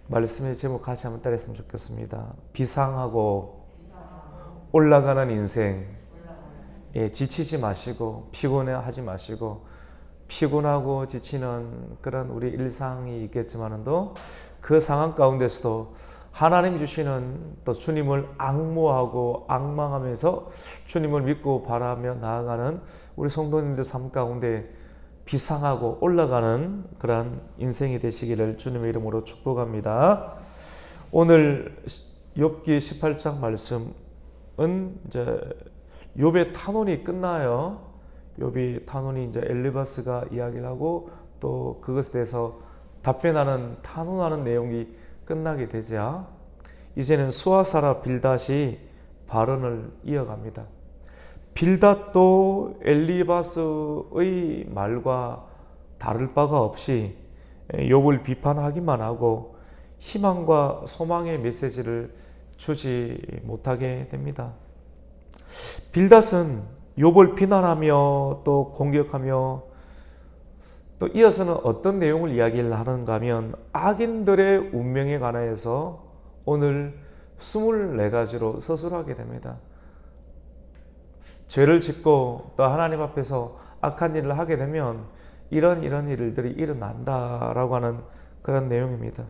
말씀의 제목 같이 한번 따라했으면 좋겠습니다. 비상하고 올라가는 인생. 예, 지치지 마시고 피곤해하지 마시고 피곤하고 지치는 그런 우리 일상이 있겠지만도 그 상황 가운데서도 하나님 주시는 또 주님을 앙모하고 앙망하면서 주님을 믿고 바라며 나아가는 우리 성도님들 삶 가운데 비상하고 올라가는 그런 인생이 되시기를 주님의 이름으로 축복합니다. 오늘 욥기 18장 말씀은 이제 욥의 탄원이 끝나요. 욥이 탄원이 이제 엘리바스가 이야기를 하고 또 그것에 대해서 답변하는 탄원하는 내용이 끝나게 되자 이제는 수아사라 빌닷이 발언을 이어갑니다. 빌닷도 엘리바스의 말과 다를 바가 없이 욥을 비판하기만 하고 희망과 소망의 메시지를 주지 못하게 됩니다. 빌닷은 욥을 비난하며 또 공격하며 또 이어서는 어떤 내용을 이야기를 하는가 하면 악인들의 운명에 관하여서 오늘 24가지로 서술하게 됩니다. 죄를 짓고 또 하나님 앞에서 악한 일을 하게 되면 이런 일들이 일어난다라고 하는 그런 내용입니다.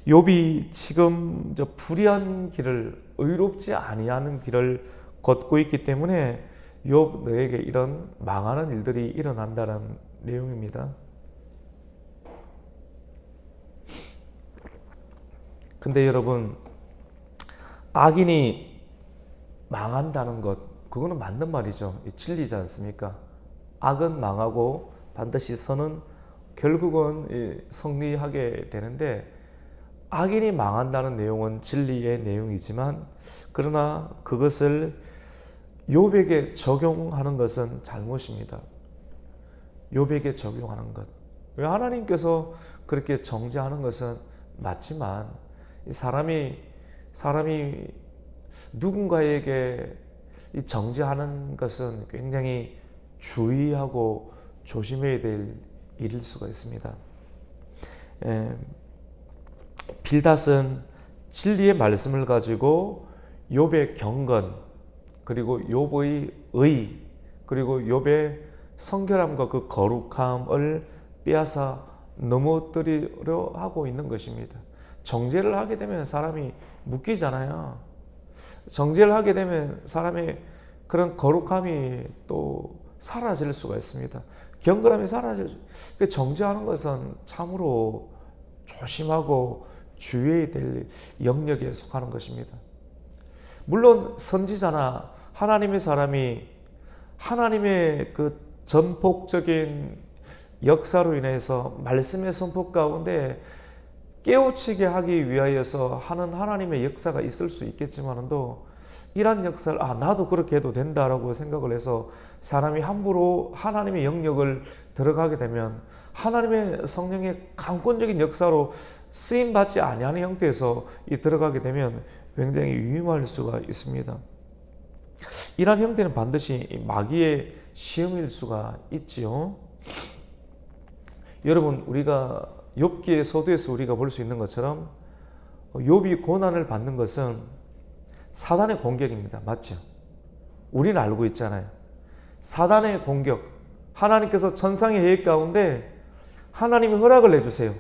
욥이 지금 불의한 길을, 의롭지 아니하는 길을 걷고 있기 때문에 욥 너에게 이런 망하는 일들이 일어난다는 내용입니다. 근데 여러분, 악인이 망한다는 것, 그거는 맞는 말이죠. 진리지 않습니까? 악은 망하고 반드시 선은 결국은 승리하게 되는데 악인이 망한다는 내용은 진리의 내용이지만 그러나 그것을 욥에게 적용하는 것은 잘못입니다. 욥에게 적용하는 것. 왜 하나님께서 그렇게 정죄하는 것은 맞지만 사람이 누군가에게 정죄하는 것은 굉장히 주의하고 조심해야 될 일일 수가 있습니다. 빌닷은 진리의 말씀을 가지고 욥의 경건 그리고 욥의 의 그리고 욥의 성결함과 그 거룩함을 빼앗아 넘어뜨리려 하고 있는 것입니다. 정죄를 하게 되면 사람이 묶이잖아요. 정죄를 하게 되면 사람의 그런 거룩함이 또 사라질 수가 있습니다. 경건함이 사라질 수. 정죄하는 것은 참으로 조심하고 주의해야 될 영역에 속하는 것입니다. 물론 선지자나 하나님의 사람이 하나님의 그 전폭적인 역사로 인해서 말씀의 선포 가운데 깨우치게 하기 위하여서 하는 하나님의 역사가 있을 수 있겠지만도 이러한 역사를 나도 그렇게 해도 된다라고 생각을 해서 사람이 함부로 하나님의 영역을 들어가게 되면 하나님의 성령의 강권적인 역사로 쓰임받지 아니하는 형태에서 들어가게 되면 굉장히 위험할 수가 있습니다. 이러한 형태는 반드시 마귀의 시험일 수가 있지요. 여러분, 우리가 욥기의 서두에서 우리가 볼 수 있는 것처럼 욥이 고난을 받는 것은 사단의 공격입니다. 맞죠? 우리는 알고 있잖아요. 사단의 공격, 하나님께서 천상의 계획 가운데 하나님이 허락을 내주세요.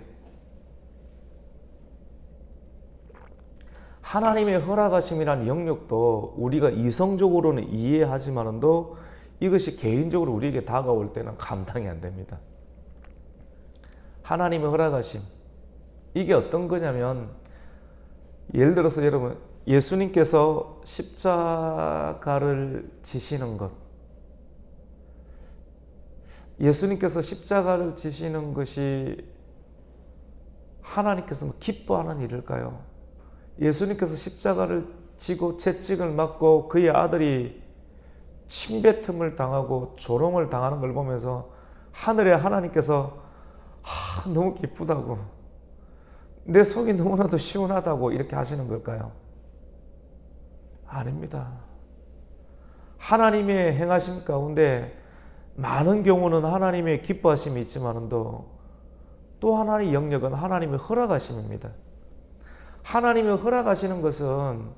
하나님의 허락하심이라는 영역도 우리가 이성적으로는 이해하지만도 이것이 개인적으로 우리에게 다가올 때는 감당이 안 됩니다. 하나님의 허락하심, 이게 어떤 거냐면 예를 들어서 여러분 예수님께서 십자가를 지시는 것, 예수님께서 십자가를 지시는 것이 하나님께서 기뻐하는 일일까요? 예수님께서 십자가를 지고 채찍을 맞고 그의 아들이 침뱉음을 당하고 조롱을 당하는 걸 보면서 하늘의 하나님께서 너무 기쁘다고, 내 속이 너무나도 시원하다고 이렇게 하시는 걸까요? 아닙니다. 하나님의 행하심 가운데 많은 경우는 하나님의 기뻐하심이 있지만도 또 하나의 영역은 하나님의 허락하심입니다. 하나님이 허락하시는 것은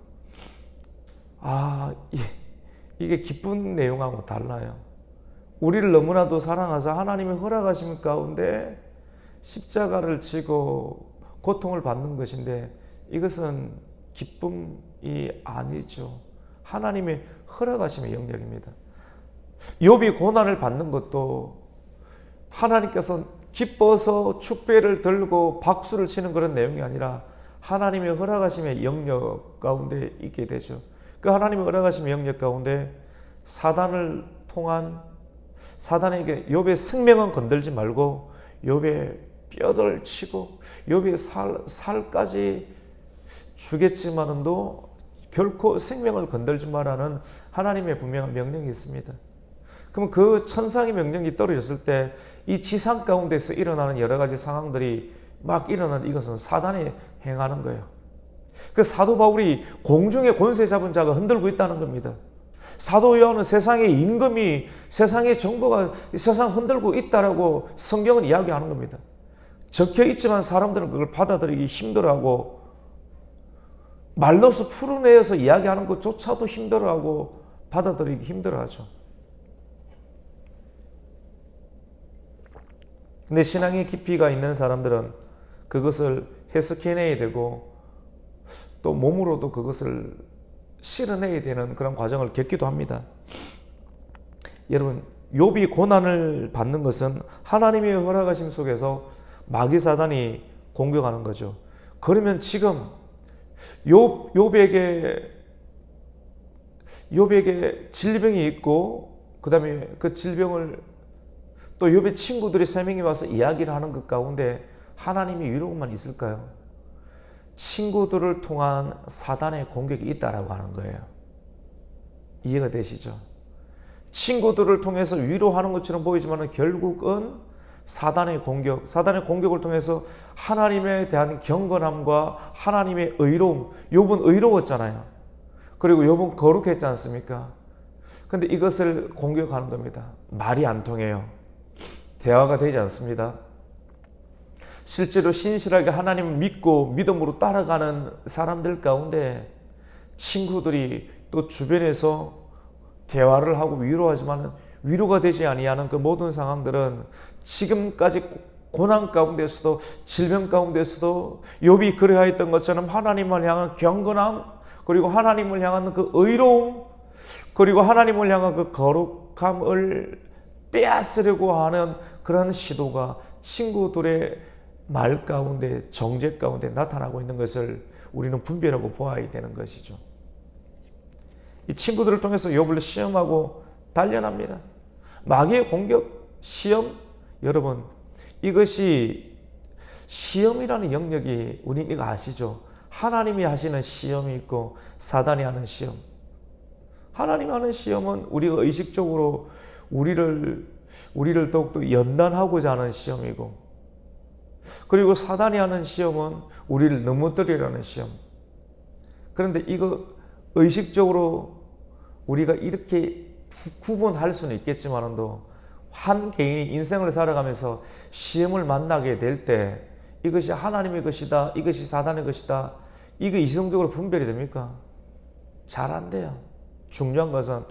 이게 기쁜 내용하고 달라요. 우리를 너무나도 사랑하사 하나님의 허락하심 가운데 십자가를 지고 고통을 받는 것인데 이것은 기쁨이 아니죠. 하나님의 허락하심의 영역입니다. 욥이 고난을 받는 것도 하나님께서 기뻐서 축배를 들고 박수를 치는 그런 내용이 아니라 하나님의 허락하심의 영역 가운데 있게 되죠. 그 하나님의 허락하심의 영역 가운데 사단을 통한 사단에게 욥의 생명은 건들지 말고 욥의 뼈를 치고 욥의 살까지 주겠지만도 결코 생명을 건들지 말라는 하나님의 분명한 명령이 있습니다. 그럼 그 천상의 명령이 떨어졌을 때 이 지상 가운데서 일어나는 여러 가지 상황들이 막 일어나는 이것은 사단이 행하는 거예요. 그 사도 바울이 공중의 권세 잡은 자가 흔들고 있다는 겁니다. 사도 요한은 세상의 임금이 세상의 정부가 세상 흔들고 있다라고 성경은 이야기하는 겁니다. 적혀 있지만 사람들은 그걸 받아들이기 힘들어하고 말로서 풀어내어서 이야기하는 것조차도 힘들어하고 받아들이기 힘들어하죠. 근데 신앙의 깊이가 있는 사람들은 그것을 해석해내야 되고 또 몸으로도 그것을 실현해야 되는 그런 과정을 겪기도 합니다. 여러분, 욥이 고난을 받는 것은 하나님의 허락하심 속에서 마귀 사단이 공격하는 거죠. 그러면 지금 욥에게 질병이 있고 그 다음에 그 질병을 또 욥의 친구들이 세 명이 와서 이야기를 하는 것 가운데 하나님의 위로만 있을까요? 친구들을 통한 사단의 공격이 있다라고 하는 거예요. 이해가 되시죠? 친구들을 통해서 위로하는 것처럼 보이지만 결국은 사단의 공격을 통해서 하나님에 대한 경건함과 하나님의 의로움, 욥은 의로웠잖아요. 그리고 욥은 거룩했지 않습니까? 근데 이것을 공격하는 겁니다. 말이 안 통해요. 대화가 되지 않습니다. 실제로 신실하게 하나님을 믿고 믿음으로 따라가는 사람들 가운데 친구들이 또 주변에서 대화를 하고 위로하지만 위로가 되지 아니하는 그 모든 상황들은 지금까지 고난 가운데서도 질병 가운데서도 욥이 그리하였던 것처럼 하나님을 향한 경건함 그리고 하나님을 향한 그 의로움 그리고 하나님을 향한 그 거룩함을 빼앗으려고 하는 그런 시도가 친구들의 말 가운데 정죄 가운데 나타나고 있는 것을 우리는 분별하고 보아야 되는 것이죠. 이 친구들을 통해서 욥을 시험하고 단련합니다. 마귀의 공격, 시험, 여러분 이것이 시험이라는 영역이 우리 이거 아시죠? 하나님이 하시는 시험이 있고 사단이 하는 시험. 하나님이 하는 시험은 우리가 의식적으로 우리를 더욱더 연단하고자 하는 시험이고 그리고 사단이 하는 시험은 우리를 넘어뜨리려는 시험. 그런데 이거 의식적으로 우리가 이렇게 구분할 수는 있겠지만도 한 개인이 인생을 살아가면서 시험을 만나게 될 때 이것이 하나님의 것이다, 이것이 사단의 것이다, 이거 이성적으로 분별이 됩니까? 잘 안 돼요. 중요한 것은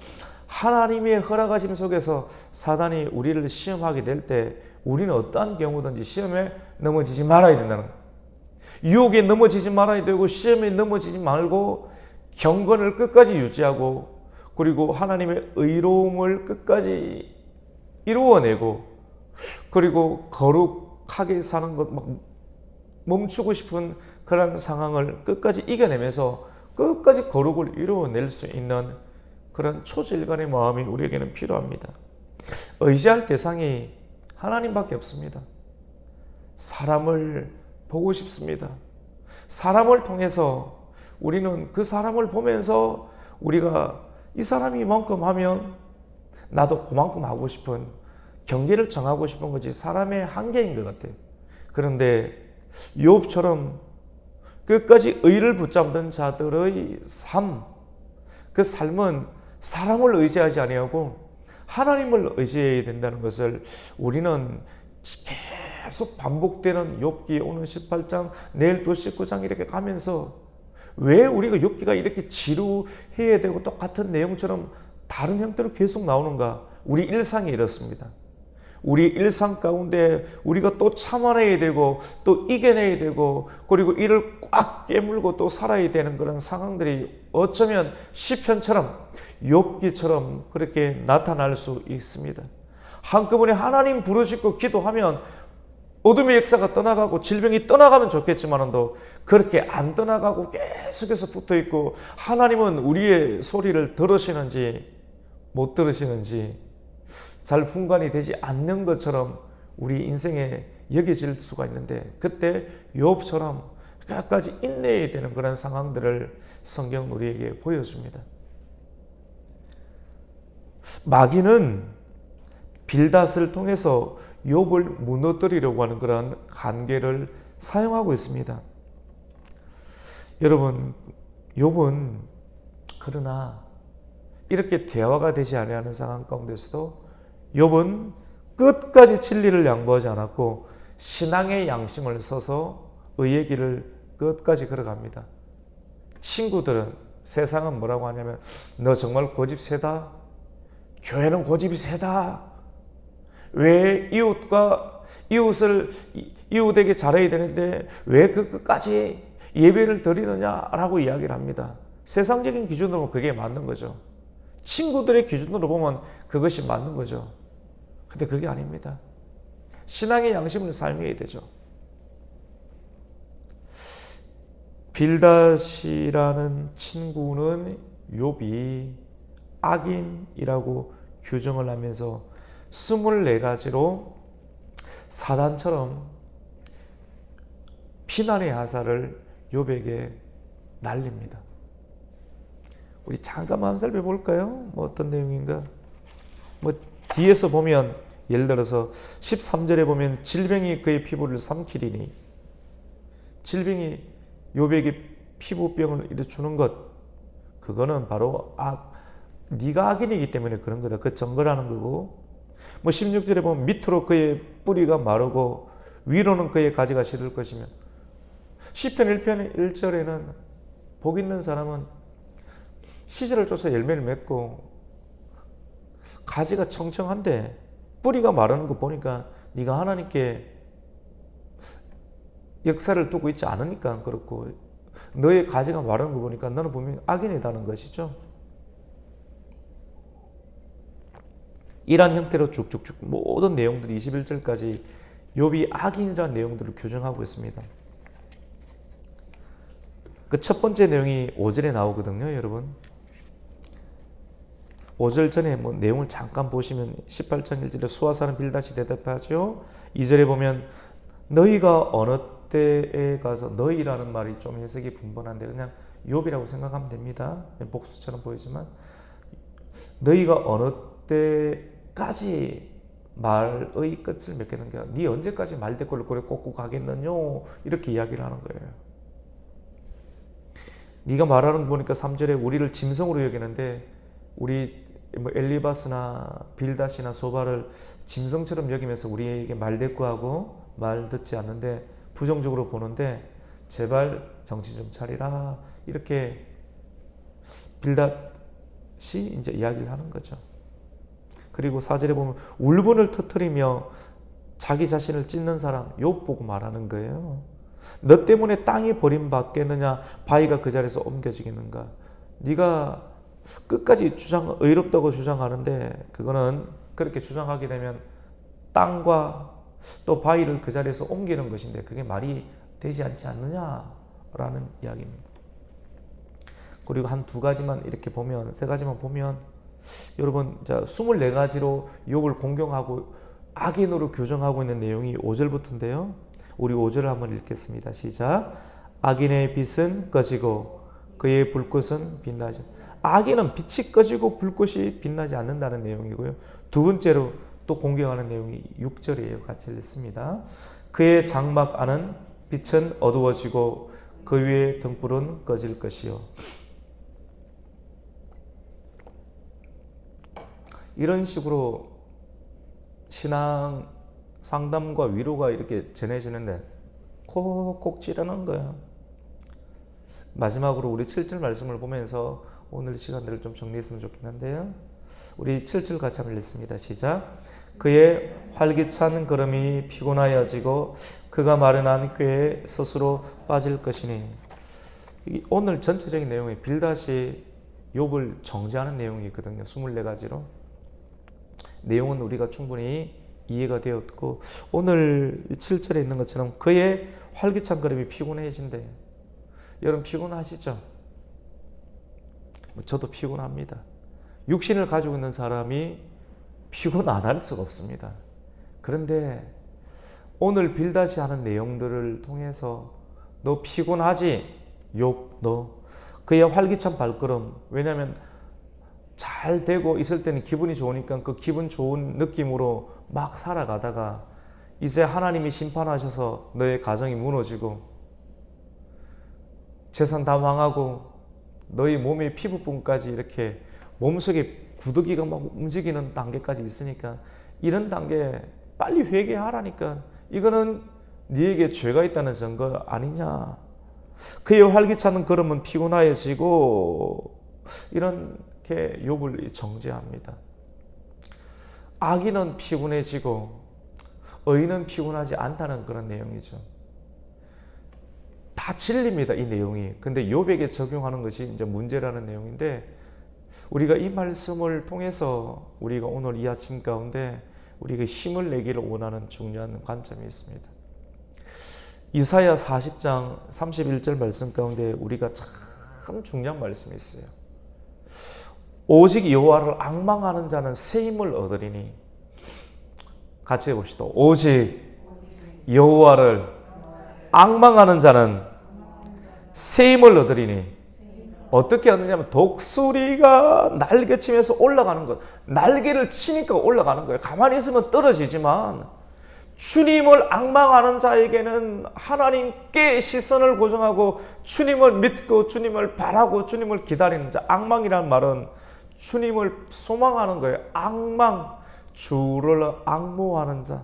하나님의 허락하심 속에서 사단이 우리를 시험하게 될 때 우리는 어떠한 경우든지 시험에 넘어지지 말아야 된다는 거예요. 유혹에 넘어지지 말아야 되고 시험에 넘어지지 말고 경건을 끝까지 유지하고 그리고 하나님의 의로움을 끝까지 이루어내고 그리고 거룩하게 사는 것 막 멈추고 싶은 그런 상황을 끝까지 이겨내면서 끝까지 거룩을 이루어낼 수 있는 그런 초질간의 마음이 우리에게는 필요합니다. 의지할 대상이 하나님밖에 없습니다. 사람을 보고 싶습니다. 사람을 통해서 우리는 그 사람을 보면서 우리가 이 사람이 이만큼 하면 나도 그만큼 하고 싶은 경계를 정하고 싶은 것이 사람의 한계인 것 같아요. 그런데 욥처럼 끝까지 의를 붙잡던 자들의 삶, 그 삶은 사람을 의지하지 아니하고 하나님을 의지해야 된다는 것을 우리는 계속 반복되는 욥기 오늘 18장 내일 또 19장 이렇게 가면서 왜 우리가 욥기가 이렇게 지루해야 되고 똑같은 내용처럼 다른 형태로 계속 나오는가? 우리 일상이 이렇습니다. 우리 일상 가운데 우리가 또 참아내야 되고 또 이겨내야 되고 그리고 이를 꽉 깨물고 또 살아야 되는 그런 상황들이 어쩌면 시편처럼 욥기처럼 그렇게 나타날 수 있습니다. 한꺼번에 하나님 부르짖고 기도하면 어둠의 역사가 떠나가고 질병이 떠나가면 좋겠지만도 그렇게 안 떠나가고 계속해서 붙어있고 하나님은 우리의 소리를 들으시는지 못 들으시는지 잘 분간이 되지 않는 것처럼 우리 인생에 여겨질 수가 있는데 그때 욥처럼 끝까지 인내해야 되는 그런 상황들을 성경은 우리에게 보여줍니다. 마귀는 빌닷을 통해서 욥을 무너뜨리려고 하는 그런 관계를 사용하고 있습니다. 여러분, 욥은 그러나 이렇게 대화가 되지 않는 상황 가운데서도 욥은 끝까지 진리를 양보하지 않았고 신앙의 양심을 써서 의의 길을 끝까지 걸어갑니다. 친구들은 세상은 뭐라고 하냐면 너 정말 고집 세다. 교회는 고집이 세다. 왜 이웃에게 잘해야 되는데 왜 그 끝까지 예배를 드리느냐라고 이야기를 합니다. 세상적인 기준으로 보면 그게 맞는 거죠. 친구들의 기준으로 보면 그것이 맞는 거죠. 근데 그게 아닙니다. 신앙의 양심을 사용해야 되죠. 빌닷이라는 친구는 욥이 악인이라고 규정을 하면서 24가지로 사단처럼 비난의 화살을 욥에게 날립니다. 우리 잠깐만 살펴볼까요? 어떤 내용인가? 뒤에서 보면 예를 들어서 13절에 보면 질병이 그의 피부를 삼키리니 질병이 욥에게 피부병을 일으키는 것 그거는 바로 네가 악인이기 때문에 그런 거다. 그 증거라는 거고 16절에 보면 밑으로 그의 뿌리가 마르고 위로는 그의 가지가 시들 것이며 시편 1편 1절에는 복 있는 사람은 시절을 쫓아 열매를 맺고 가지가 청청한데 뿌리가 마르는 거 보니까 네가 하나님께 역사를 두고 있지 않으니까 그렇고 너의 가지가 마르는 거 보니까 너는 분명히 악인이라는 것이죠. 이런 형태로 쭉쭉쭉 모든 내용들이 21절까지 욥이 악인이라는 내용들을 규정하고 있습니다. 그 첫 번째 내용이 5절에 나오거든요, 여러분. 5절 전에 내용을 잠깐 보시면 18장 1절에 수하사는 빌닷이 대답하죠. 2절에 보면 너희가 어느 때에 가서 너희라는 말이 좀 해석이 분분한데 그냥 욥이라고 생각하면 됩니다. 복수처럼 보이지만 너희가 어느 때까지 말의 끝을 맺겠는가? 네 언제까지 말대꾸를 그래 꽂고 가겠느냐? 이렇게 이야기를 하는 거예요. 네가 말하는 거 보니까 3절에 우리를 짐승으로 여기는데 우리 엘리바스나 빌닷이나 소바를 짐승처럼 여기면서 우리에게 말대꾸하고 말 듣지 않는데 부정적으로 보는데 제발 정신 좀 차리라 이렇게 빌닷이 이제 이야기를 하는 거죠. 그리고 4절에 보면 울분을 터뜨리며 자기 자신을 찢는 사람 욥 보고 말하는 거예요. 너 때문에 땅이 버림받겠느냐 바위가 그 자리에서 옮겨지겠는가. 네가 끝까지 의롭다고 주장하는데 그거는 그렇게 주장하게 되면 땅과 또 바위를 그 자리에서 옮기는 것인데 그게 말이 되지 않지 않느냐라는 이야기입니다. 그리고 한 두 가지만 이렇게 보면 세 가지만 보면 여러분 자 24가지로 욥을 공경하고 악인으로 규정하고 있는 내용이 5절부터인데요. 우리 5절을 한번 읽겠습니다. 시작. 악인의 빛은 꺼지고 그의 불꽃은 빛나지. 악인은 빛이 꺼지고 불꽃이 빛나지 않는다는 내용이고요. 두 번째로 또 공경하는 내용이 6절이에요. 같이 읽습니다. 그의 장막 안은 빛은 어두워지고 그 위에 등불은 꺼질 것이요. 이런 식으로 신앙 상담과 위로가 이렇게 전해지는데 콕콕 찌르는 거야. 마지막으로 우리 7절 말씀을 보면서 오늘 시간들을 좀 정리했으면 좋겠는데요. 우리 7절 같이 한번 읽습니다. 시작. 그의 활기찬 걸음이 피곤하여지고 그가 마련한 꾀에 스스로 빠질 것이니. 오늘 전체적인 내용이 빌닷이 욥을 정죄하는 내용이 있거든요. 24가지로. 내용은 우리가 충분히 이해가 되었고, 오늘 7절에 있는 것처럼 그의 활기찬 걸음이 피곤해진대요. 여러분 피곤하시죠? 저도 피곤합니다. 육신을 가지고 있는 사람이 피곤 안 할 수가 없습니다. 그런데 오늘 빌닷이 하는 내용들을 통해서 너 피곤하지? 욥, 너 그의 활기찬 발걸음. 왜냐하면 잘 되고 있을 때는 기분이 좋으니까 그 기분 좋은 느낌으로 막 살아가다가 이제 하나님이 심판하셔서 너의 가정이 무너지고 재산 다 망하고 너희 몸의 피부분까지 이렇게 몸속에 구더기가 막 움직이는 단계까지 있으니까 이런 단계에 빨리 회개하라니까. 이거는 네에게 죄가 있다는 증거 아니냐. 그의 활기찬 걸음은 피곤하여지고 이렇게 욥을 정죄합니다. 악인은 피곤해지고 의인은 피곤하지 않다는 그런 내용이죠. 다 진리입니다, 이 내용이. 근데 욥에게 적용하는 것이 이제 문제라는 내용인데, 우리가 이 말씀을 통해서 우리가 오늘 이 아침 가운데 우리가 힘을 내기를 원하는 중요한 관점이 있습니다. 이사야 40장 31절 말씀 가운데 우리가 참 중요한 말씀이 있어요. 오직 여호와를 앙망하는 자는 새 힘을 얻으리니. 같이 해봅시다. 오직 여호와를 앙망하는 자는 새 힘을 얻으리니. 어떻게 하느냐면 독수리가 날개치면서 올라가는 것. 날개를 치니까 올라가는 거예요. 가만히 있으면 떨어지지만 주님을 앙망하는 자에게는 하나님께 시선을 고정하고 주님을 믿고 주님을 바라고 주님을 기다리는 자. 앙망이라는 말은 주님을 소망하는 거예요. 앙망, 주를 앙모하는 자.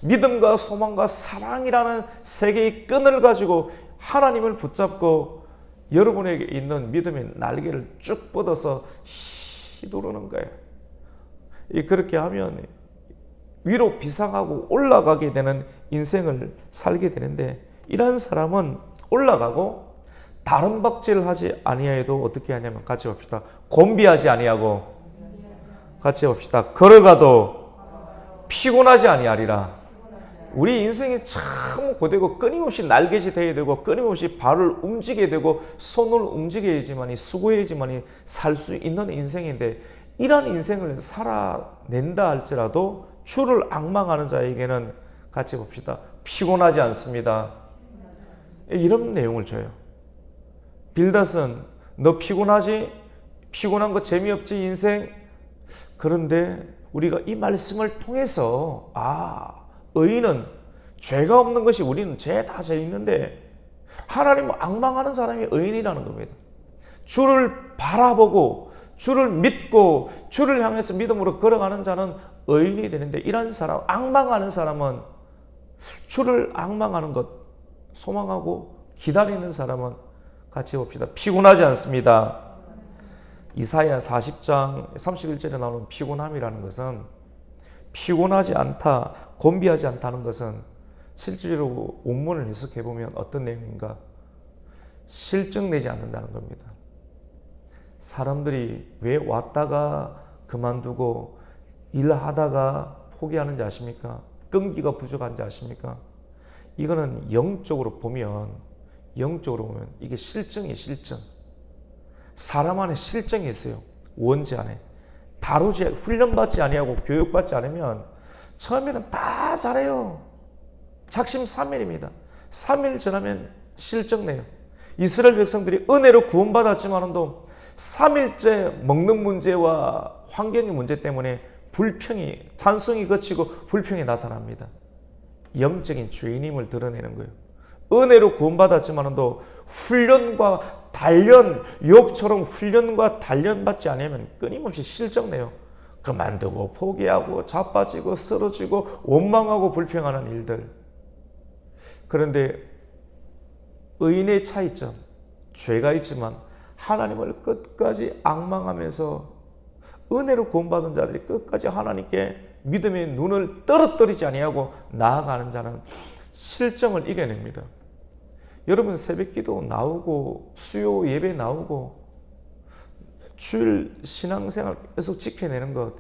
믿음과 소망과 사랑이라는 세 개의 끈을 가지고 하나님을 붙잡고 여러분에게 있는 믿음의 날개를 쭉 뻗어서 휘두르는 거예요. 그렇게 하면 위로 비상하고 올라가게 되는 인생을 살게 되는데, 이런 사람은 올라가고 다른 박질하지 아니하여도 어떻게 하냐면 같이 봅시다. 곤비하지 아니하고 같이 봅시다. 걸어가도 피곤하지 아니하리라. 우리 인생이 참 고되고 끊임없이 날개짓 해야 되고 끊임없이 발을 움직여야 되고 손을 움직여야지만이 수고해야지만이 살 수 있는 인생인데, 이런 인생을 살아낸다 할지라도 주를 앙망하는 자에게는 같이 봅시다. 피곤하지 않습니다. 이런 내용을 줘요. 빌닷은 너 피곤하지? 피곤한 거 재미없지 인생? 그런데 우리가 이 말씀을 통해서 의인은 죄가 없는 것이, 우리는 죄 다 죄 있는데 하나님을 앙망하는 사람이 의인이라는 겁니다. 주를 바라보고 주를 믿고 주를 향해서 믿음으로 걸어가는 자는 의인이 되는데, 이런 사람, 앙망하는 사람은, 주를 앙망하는 것, 소망하고 기다리는 사람은 같이 봅시다. 피곤하지 않습니다. 이사야 40장 31절에 나오는 피곤함이라는 것은, 피곤하지 않다, 곤비하지 않다는 것은 실제로 원문을 해석해 보면 어떤 내용인가? 실증내지 않는다는 겁니다. 사람들이 왜 왔다가 그만두고 일하다가 포기하는지 아십니까? 끈기가 부족한지 아십니까? 이거는 영적으로 보면 이게 실증이에요, 실증. 사람 안에 실증이 있어요. 원죄 안에. 다루지, 훈련받지 아니하고 교육받지 않으면 처음에는 다 잘해요. 작심 3일입니다. 3일 지나면 실증내요. 이스라엘 백성들이 은혜로 구원받았지만도 3일째 먹는 문제와 환경의 문제 때문에 불평이, 찬송이 거치고 불평이 나타납니다. 영적인 죄인임을 드러내는 거예요. 은혜로 구원받았지만도 훈련과 단련, 욥처럼 훈련과 단련 받지 않으면 끊임없이 실증내요. 그만두고 포기하고 자빠지고 쓰러지고 원망하고 불평하는 일들. 그런데 의인의 차이점, 죄가 있지만 하나님을 끝까지 앙망하면서 은혜로 구원받은 자들이 끝까지 하나님께 믿음의 눈을 떨어뜨리지 아니하고 나아가는 자는 실정을 이겨냅니다. 여러분 새벽기도 나오고 수요 예배 나오고 주일 신앙생활 계속 지켜내는 것,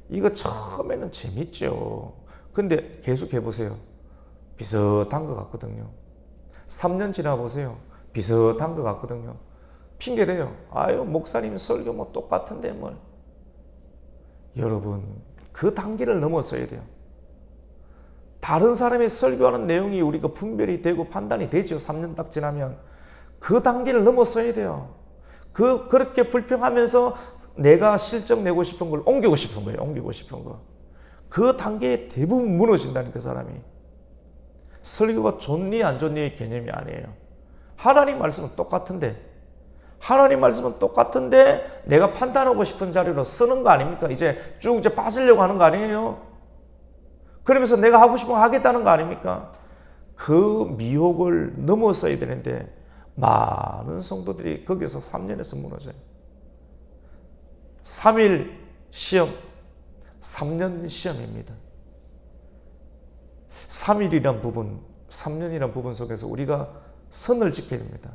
이거 처음에는 재밌죠. 근데 계속 해보세요. 비슷한 것 같거든요. 3년 지나보세요. 비슷한 것 같거든요. 핑계대요. 아유 목사님 설교 뭐 똑같은데 뭘. 여러분 그 단계를 넘어서야 돼요. 다른 사람이 설교하는 내용이 우리가 분별이 되고 판단이 되죠. 3년 딱 지나면 그 단계를 넘어서야 돼요. 그렇게 불평하면서 내가 실적 내고 싶은 걸 옮기고 싶은 거예요. 옮기고 싶은 거. 그 단계에 대부분 무너진다는 그 사람이. 설교가 좋니 안 좋니의 개념이 아니에요. 하나님 말씀은 똑같은데 내가 판단하고 싶은 자료로 쓰는 거 아닙니까? 이제 빠지려고 하는 거 아니에요? 그러면서 내가 하고 싶은 거 하겠다는 거 아닙니까? 그 미혹을 넘어서야 되는데 많은 성도들이 거기서 3년에서 무너져요. 3일 시험, 3년 시험입니다. 3일이란 부분, 3년이란 부분 속에서 우리가 선을 지켜야 됩니다.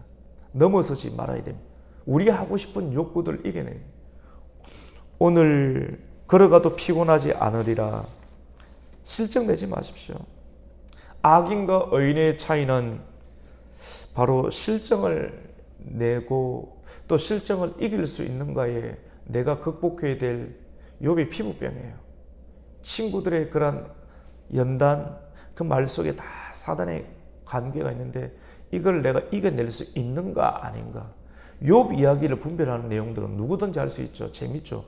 넘어서지 말아야 됩니다. 우리가 하고 싶은 욕구들을 이겨내요. 오늘 걸어가도 피곤하지 않으리라. 실증내지 마십시오. 악인과 의인의 차이는 바로 실정을 내고 또 실정을 이길 수 있는가에 내가 극복해야 될 욥의 피부병이에요. 친구들의 그런 연단, 그 말 속에 다 사단의 관계가 있는데 이걸 내가 이겨낼 수 있는가 아닌가. 욥 이야기를 분별하는 내용들은 누구든지 할 수 있죠. 재밌죠.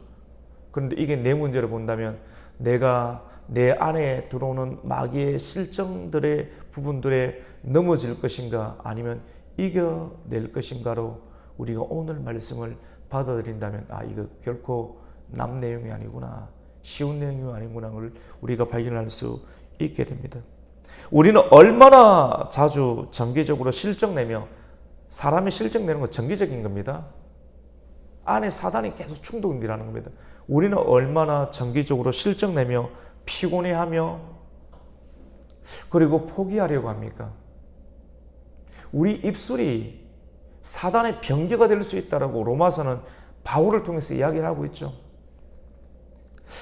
그런데 이게 내 문제를 본다면 내가 내 안에 들어오는 마귀의 실정들의 부분들에 넘어질 것인가 아니면 이겨낼 것인가로 우리가 오늘 말씀을 받아들인다면 이거 결코 남 내용이 아니구나, 쉬운 내용이 아니구나를 우리가 발견할 수 있게 됩니다. 우리는 얼마나 자주 정기적으로 실정내며, 사람이 실정내는 건 정기적인 겁니다. 안에 사단이 계속 충동이라는 겁니다. 우리는 얼마나 정기적으로 실정내며 피곤해하며 그리고 포기하려고 합니까? 우리 입술이 사단의 병기가 될 수 있다라고 로마서는 바울을 통해서 이야기를 하고 있죠.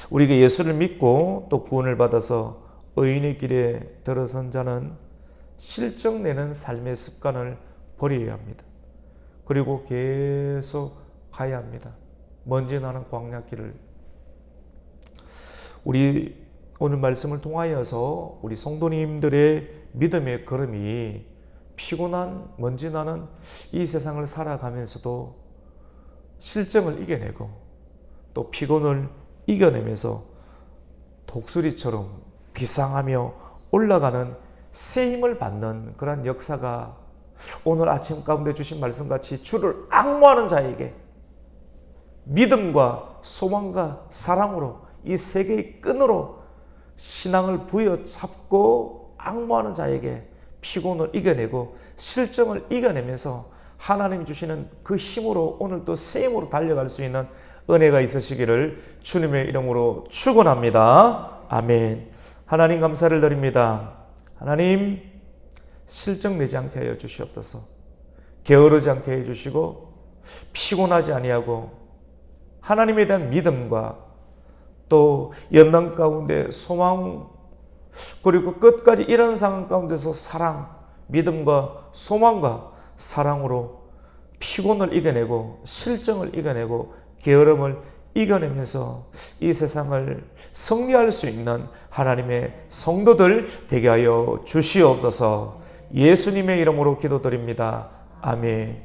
우리가 예수를 믿고 또 구원을 받아서 의인의 길에 들어선 자는 실정내는 삶의 습관을 버려야 합니다. 그리고 계속 가야 합니다. 먼지 나는 광야길을. 우리 오늘 말씀을 통하여서 우리 성도님들의 믿음의 걸음이 피곤한 먼지 나는 이 세상을 살아가면서도 실정을 이겨내고 또 피곤을 이겨내면서 독수리처럼 비상하며 올라가는 새 힘을 받는 그런 역사가 오늘 아침 가운데 주신 말씀같이 주를 앙모하는 자에게 믿음과 소망과 사랑으로 이 세 개의 끈으로 신앙을 부여잡고 앙모하는 자에게 피곤을 이겨내고 실정을 이겨내면서 하나님이 주시는 그 힘으로 오늘도 새 힘으로 달려갈 수 있는 은혜가 있으시기를 주님의 이름으로 축원합니다. 아멘. 하나님 감사를 드립니다. 하나님 실정내지 않게 하여 주시옵소서. 게으르지 않게 해 주시고 피곤하지 아니하고 하나님에 대한 믿음과 또 연단 가운데 소망 그리고 끝까지 이런 상황 가운데서 사랑, 믿음과 소망과 사랑으로 피곤을 이겨내고 실정을 이겨내고 게으름을 이겨내면서 이 세상을 승리할 수 있는 하나님의 성도들 되게 하여 주시옵소서. 예수님의 이름으로 기도드립니다. 아멘.